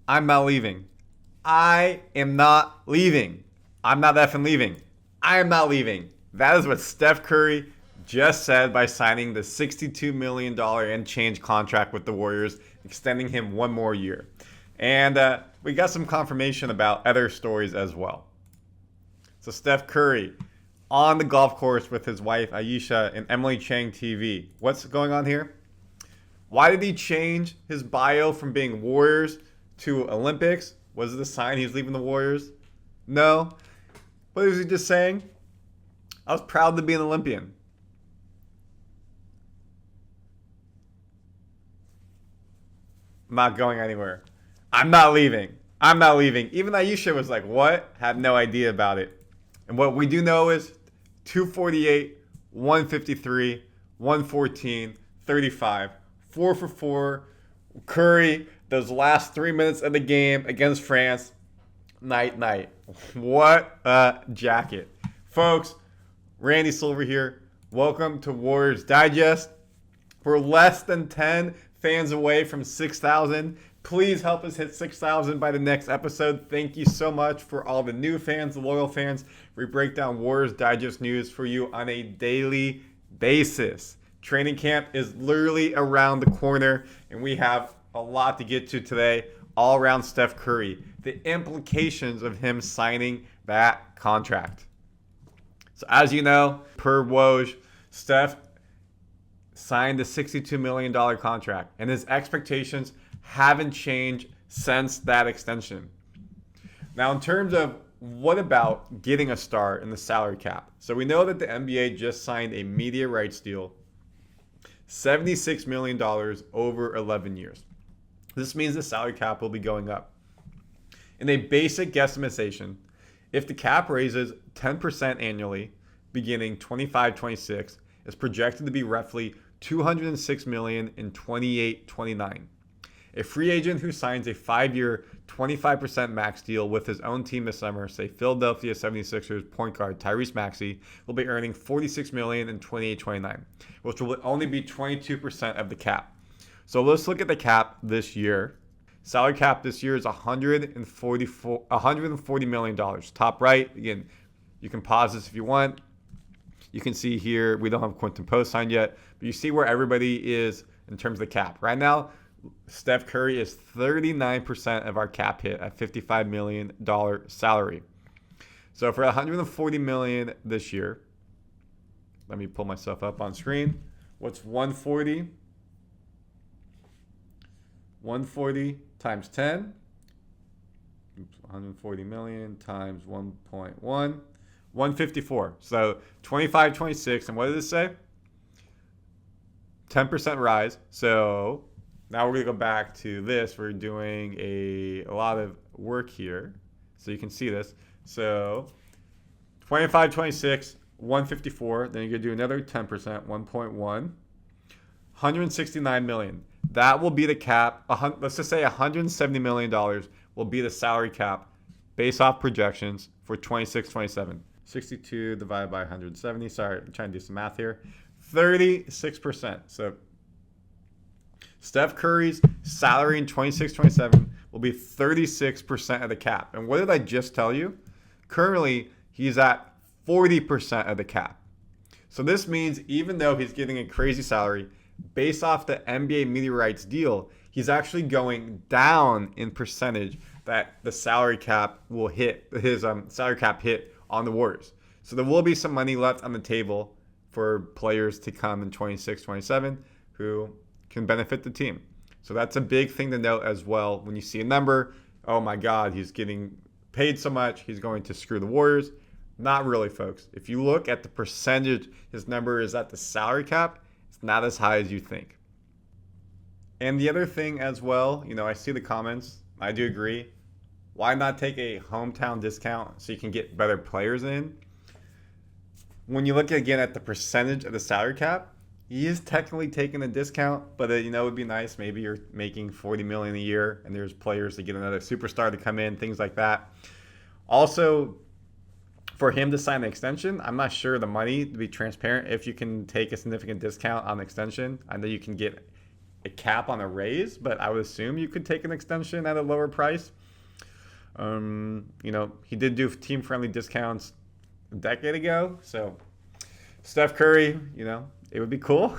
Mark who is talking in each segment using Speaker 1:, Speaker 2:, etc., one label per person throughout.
Speaker 1: I'm not leaving. I am not leaving. I'm not effing leaving. I am not leaving. That is what Steph Curry just said by signing the $62 million and change contract with the Warriors, extending him one more year. And we got some confirmation about other stories as well. So Steph Curry on the golf course with his wife Ayesha and Emily Chang TV. What's going on here? Why did he change his bio from being Warriors to Olympics? Was it a sign he was leaving the Warriors? No. What was he just saying? I was proud to be an Olympian. I'm not going anywhere. I'm not leaving. I'm not leaving. Even Ayesha was like, what? Had no idea about it. And what we do know is 248, 153, 114, 35. 4 for 4. Curry, those last 3 minutes of the game against France. Night. What a jacket. Folks, Randy Silver here. Welcome to Warriors Digest. We're less than 10 fans away from 6,000. Please help us hit 6,000 by the next episode. Thank you so much for all the new fans, the loyal fans. We break down Warriors Digest news for you on a daily basis. Training camp is literally around the corner, and we have a lot to get to today all around Steph Curry. The implications of him signing that contract. So as you know, per Woj, Steph signed a $62 million contract, and his expectations haven't changed since that extension. Now, in terms of what about getting a star in the salary cap? So we know that the NBA just signed a media rights deal, $76 million over 11 years. This means the salary cap will be going up. In a basic guesstimation, if the cap raises 10% annually, beginning 25-26, is projected to be roughly $206 million in 28-29. A free agent who signs a 5-year, 25% max deal with his own team this summer, say Philadelphia 76ers point guard Tyrese Maxey, will be earning $46 million in 28-29, which will only be 22% of the cap. So let's look at the cap this year. Salary cap this year is $140 million. Top right, again, you can pause this if you want. You can see here, we don't have Quinten Post signed yet, but you see where everybody is in terms of the cap. Right now, Steph Curry is 39% of our cap hit at $55 million salary. So for $140 million this year, let me pull myself up on screen. What's 140? 140 times 10. 140 million times 1.1. 154. So 25, 26. And what did it say? 10% rise. So now we're going to go back to this. We're doing a lot of work here. So you can see this. So 25, 26, 154. Then you're going to do another 10%, 1.1. 169 million. That will be the cap. Let's just say $170 million will be the salary cap based off projections for 26-27. 62 divided by 170. Sorry, I'm trying to do some math here. 36%. So Steph Curry's salary in 26-27 will be 36% of the cap. And what did I just tell you? Currently, he's at 40% of the cap. So this means even though he's getting a crazy salary, based off the NBA media rights deal, he's actually going down in percentage that the salary cap will hit, his salary cap hit on the Warriors. So there will be some money left on the table for players to come in 26-27 who can benefit the team. So that's a big thing to note as well. When you see a number, oh my God, he's getting paid so much, he's going to screw the Warriors. Not really, folks. If you look at the percentage his number is at the salary cap, it's not as high as you think. And the other thing as well, I see the comments. I do agree. Why not take a hometown discount so you can get better players in? When you look again at the percentage of the salary cap, he is technically taking a discount, but it would be nice. Maybe you're making $40 million a year and there's players to get another superstar to come in, things like that. Also, for him to sign an extension, I'm not sure the money, to be transparent, if you can take a significant discount on the extension. I know you can get a cap on a raise, but I would assume you could take an extension at a lower price. He did do team-friendly discounts a decade ago. So Steph Curry, it would be cool.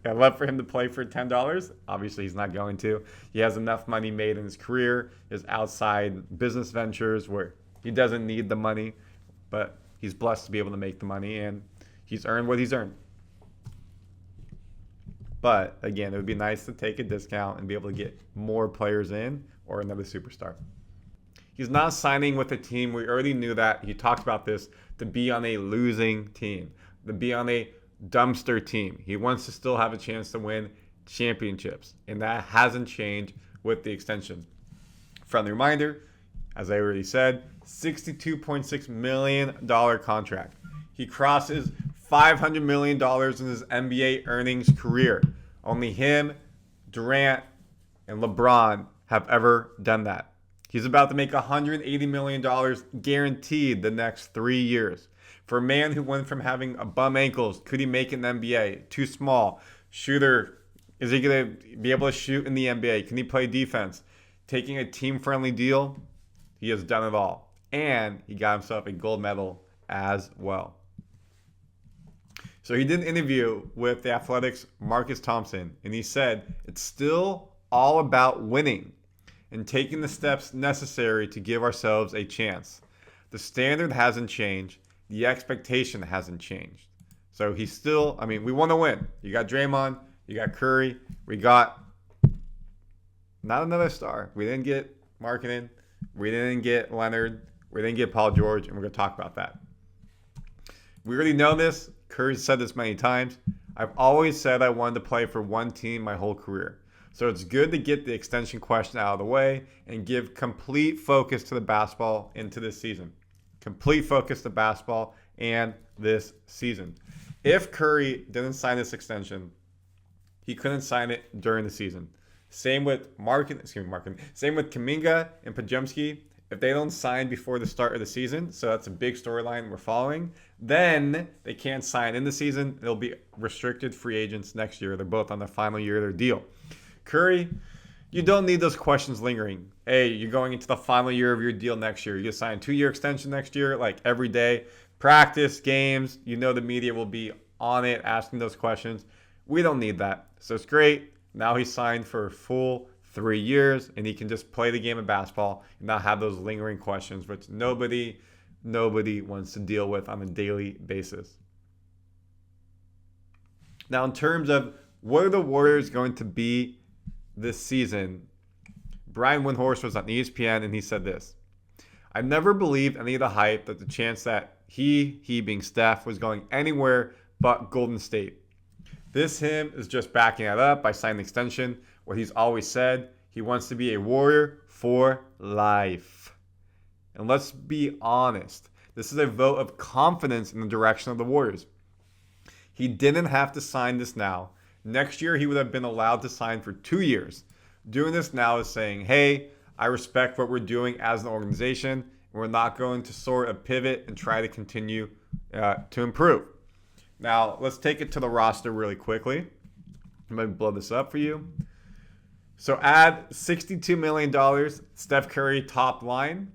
Speaker 1: I'd love for him to play for $10. Obviously, he's not going to. He has enough money made in his career, his outside business ventures, where he doesn't need the money, but he's blessed to be able to make the money, and he's earned what he's earned. But, again, it would be nice to take a discount and be able to get more players in or another superstar. He's not signing with a team. We already knew that. He talked about this, to be on a losing team, to be on a dumpster team. He wants to still have a chance to win championships, and that hasn't changed with the extension. Friendly reminder, as I already said, $62.6 million contract. He crosses $500 million in his NBA earnings career. Only him, Durant, and LeBron have ever done that. He's about to make $180 million guaranteed the next 3 years. For a man who went from having a bum ankles, could he make it in the NBA? Too small. Shooter, is he going to be able to shoot in the NBA? Can he play defense? Taking a team-friendly deal, he has done it all. And he got himself a gold medal as well. So he did an interview with the Athletics' Marcus Thompson, and he said, it's still all about winning and taking the steps necessary to give ourselves a chance. The standard hasn't changed. The expectation hasn't changed. So he's still, we want to win. You got Draymond, you got Curry, we got not another star. We didn't get Markkanen, we didn't get Leonard, we didn't get Paul George, and we're going to talk about that. We already know this. Curry's said this many times. I've always said I wanted to play for one team my whole career. So it's good to get the extension question out of the way and give complete focus to the basketball into this season. Complete focus to basketball and this season. If Curry didn't sign this extension, he couldn't sign it during the season. Same with Same with Kuminga and Podziemski. If they don't sign before the start of the season, so that's a big storyline we're following, then they can't sign in the season. They'll be restricted free agents next year. They're both on the final year of their deal. Curry, you don't need those questions lingering. Hey, you're going into the final year of your deal next year. You get signed a 2-year extension next year, like every day. Practice, games, the media will be on it asking those questions. We don't need that. So it's great. Now he's signed for a full 3 years, and he can just play the game of basketball and not have those lingering questions, which nobody wants to deal with on a daily basis. Now, in terms of what are the Warriors going to be this season, Brian Windhorst was on ESPN, and he said this: I never believed any of the hype that the chance that he being Steph, was going anywhere but Golden State. Him is just backing it up by signing an extension. What he's always said, he wants to be a Warrior for life. And let's be honest, this is a vote of confidence in the direction of the Warriors. He didn't have to sign this now. Next year, he would have been allowed to sign for 2 years. Doing this now is saying, hey, I respect what we're doing as an organization. We're not going to sort of pivot and try to continue to improve. Now, let's take it to the roster really quickly. I'm going to blow this up for you. So add $62 million, Steph Curry top line,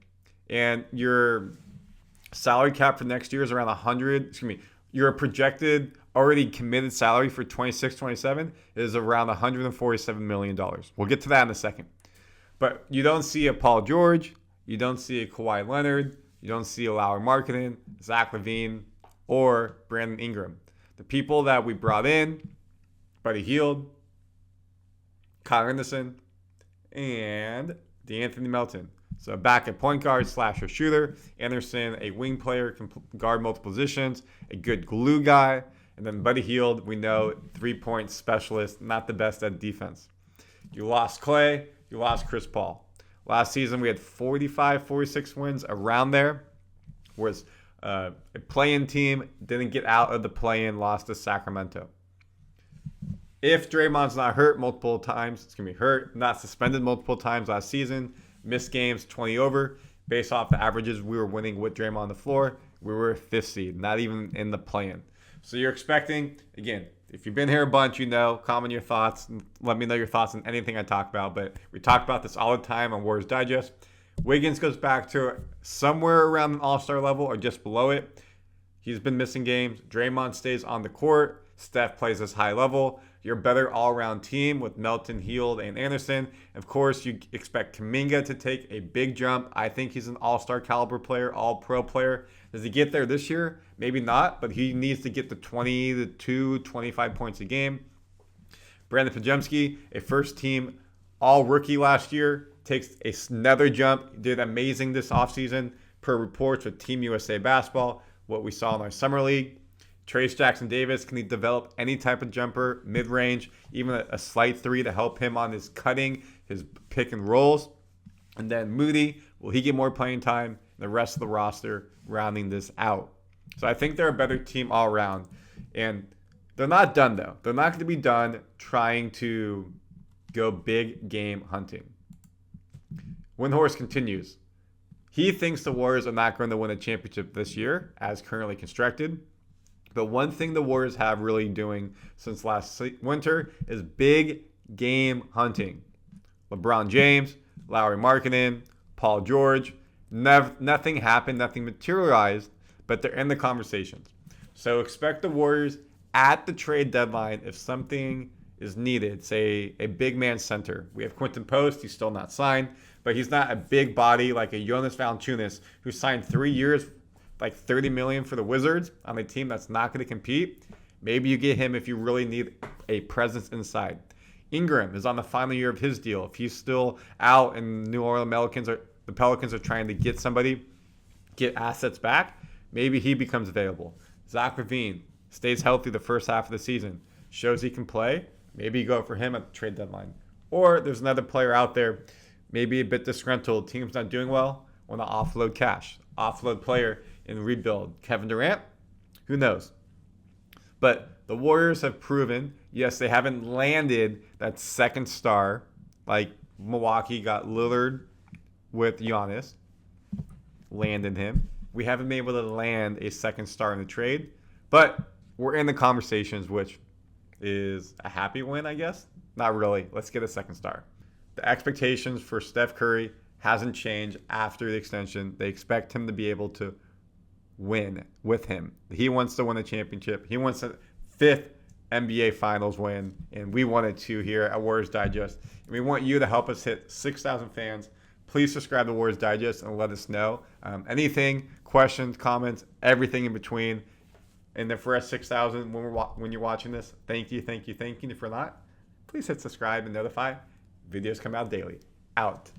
Speaker 1: and your salary cap for next year is around your projected already committed salary for 26-27 is around $147 million. We'll get to that in a second. But you don't see a Paul George, you don't see a Kawhi Leonard, you don't see a Lauri Markkanen, Zach LaVine, or Brandon Ingram. The people that we brought in, Buddy Hield, Kyle Anderson, and DeAnthony Melton. So back at point guard / shooter. Anderson, a wing player, can guard multiple positions, a good glue guy. And then Buddy Hield, we know, 3-point specialist, not the best at defense. You lost Clay, you lost Chris Paul. Last season, we had 45, 46 wins around there. Was a play-in team, didn't get out of the play-in, lost to Sacramento. If Draymond's not hurt multiple times, it's going to be hurt, not suspended multiple times last season, missed games 20 over, based off the averages we were winning with Draymond on the floor, we were 5th seed, not even in the play-in. So you're expecting, again, If you've been here a bunch, you know, comment your thoughts. And let me know your thoughts on anything I talk about. But we talk about this all the time on Warriors Digest. Wiggins goes back to somewhere around an all-star level or just below it. He's been missing games. Draymond stays on the court. Steph plays this high level. You're a better all-around team with Melton, Hield, and Anderson. Of course, you expect Kuminga to take a big jump. I think he's an all-star caliber player, all-pro player. Does he get there this year? Maybe not, but he needs to get to 22, 25 points a game. Brandin Podziemski, a first-team all-rookie last year, takes another jump. Did amazing this offseason per reports with Team USA Basketball, what we saw in our summer league. Trayce Jackson-Davis, can he develop any type of jumper, mid-range, even a slight three to help him on his cutting, his pick and rolls? And then Moody, will he get more playing time? The rest of the roster rounding this out. So I think they're a better team all around. And they're not done, though. They're not going to be done trying to go big game hunting. Windhorst continues. He thinks the Warriors are not going to win a championship this year, as currently constructed. But one thing the Warriors have really doing since last winter is big game hunting. LeBron James, Lauri Markkanen, Paul George. Nothing happened, nothing materialized, but they're in the conversations. So expect the Warriors at the trade deadline if something is needed, say a big man center. We have Quinten Post, he's still not signed, but he's not a big body like a Jonas Valanciunas who signed 3 years, like $30 million for the Wizards on a team that's not going to compete. Maybe you get him if you really need a presence inside. Ingram is on the final year of his deal. If he's still out and the Pelicans are trying to get somebody, get assets back, maybe he becomes available. Zach LaVine stays healthy the first half of the season, shows he can play. Maybe you go for him at the trade deadline. Or there's another player out there, maybe a bit disgruntled, team's not doing well, want to offload cash. Offload player in rebuild. Kevin Durant? Who knows? But the Warriors have proven, yes, they haven't landed that second star like Milwaukee got Lillard with Giannis, landed him. We haven't been able to land a second star in the trade, but we're in the conversations, which is a happy win, I guess. Not really. Let's get a second star. The expectations for Steph Curry hasn't changed after the extension. They expect him to be able to win with him. He wants to win a championship. He wants a 5th NBA Finals win, and we wanted to here at Warriors Digest. And we want you to help us hit 6,000 fans. Please subscribe to Warriors Digest and let us know anything, questions, comments, everything in between. And if we're at 6,000 when you're watching this, thank you. If you're not, please hit subscribe and notify. Videos come out daily. Out.